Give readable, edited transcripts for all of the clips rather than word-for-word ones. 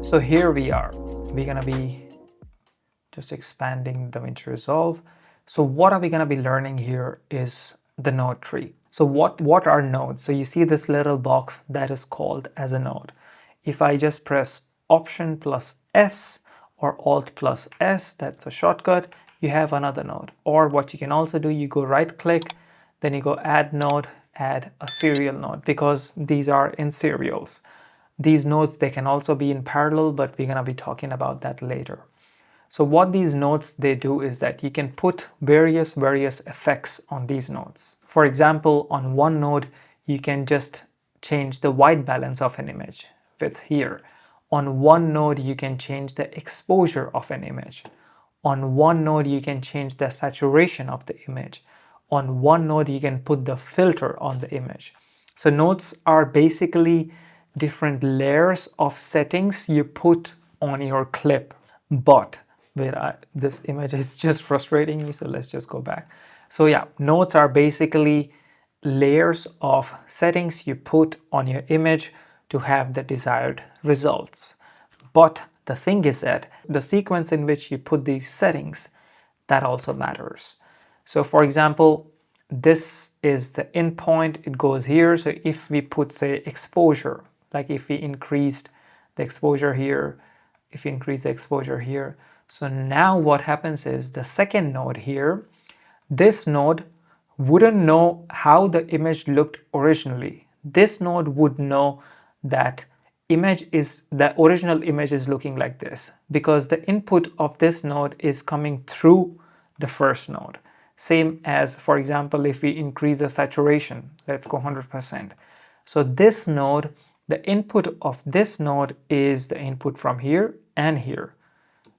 So here we are. We're gonna be just expanding DaVinci Resolve. So what are we gonna be learning here is the node tree. So what are nodes? So you see this little box that is called as a node. If I just press Option plus S or Alt plus S, that's a shortcut, you have another node. Or what you can also do, you go right click, then you go add node, add a serial node, because these are in serials. These nodes, they can also be in parallel, but we're gonna be talking about that later. So what these nodes, they do is that you can put various effects on these nodes. For example, on one node, you can just change the white balance of an image with here. On one node, you can change the exposure of an image. On one node, you can change the saturation of the image. On one node, you can put the filter on the image. So nodes are basically different layers of settings you put on your clip. But this image is just frustrating me, so let's just go back. So yeah, nodes are basically layers of settings you put on your image to have the desired results. But the thing is that the sequence in which you put these settings, that also matters. So for example, this is the endpoint, it goes here. So if we put, say, exposure, like if we increased the exposure here, if we increase the exposure here, so now what happens is the second node here, this node wouldn't know how the image looked originally. This node would know that the original image is looking like this, because the input of this node is coming through the first node. Same as, for example, if we increase the saturation, let's go 100%. So this node, the input of this node is the input from here and here.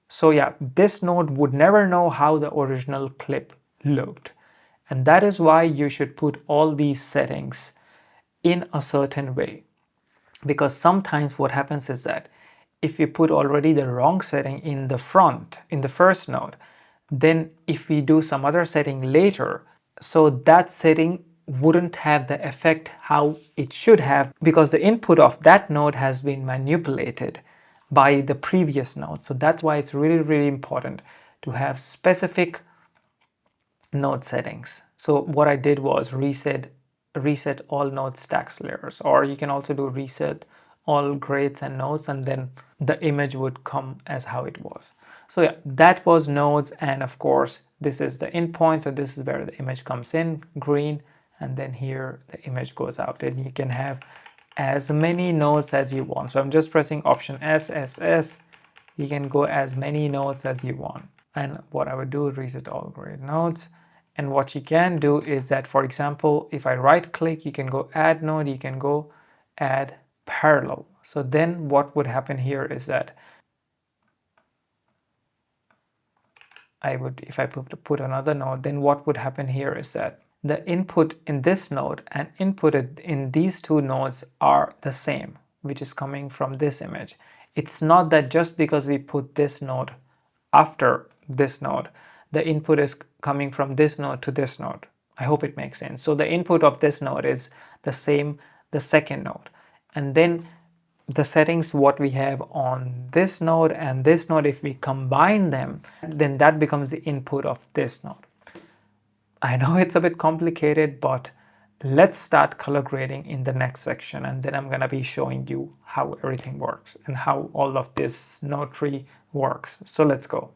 So yeah, this node would never know how the original clip looked. And that is why you should put all these settings in a certain way. Because sometimes what happens is that if you put already the wrong setting in the front, in the first node, then if we do some other setting later, so that setting wouldn't have the effect how it should have, because the input of that node has been manipulated by the previous node. So that's why it's really important to have specific node settings. So what I did was reset all node stacks layers, or you can also do reset all grades and nodes, and then the image would come as how it was. So yeah, that was nodes, and of course this is the endpoint. So this is where the image comes in, green, and then here the image goes out, and you can have as many nodes as you want. So I'm just pressing Option S. You can go as many nodes as you want. And what I would do is reset all grade nodes. And what you can do is that, for example, if I right click, you can go add node, you can go add parallel. So then what would happen here is that if I put another node, then what would happen here is that the input in this node and input in these two nodes are the same, which is coming from this image. It's not that just because we put this node after this node, the input is coming from this node to this node. I hope it makes sense. So the input of this node is the same, the second node. And then the settings what we have on this node and this node, if we combine them, then that becomes the input of this node. I know it's a bit complicated, but let's start color grading in the next section, and then I'm gonna be showing you how everything works and how all of this node tree works. So let's go.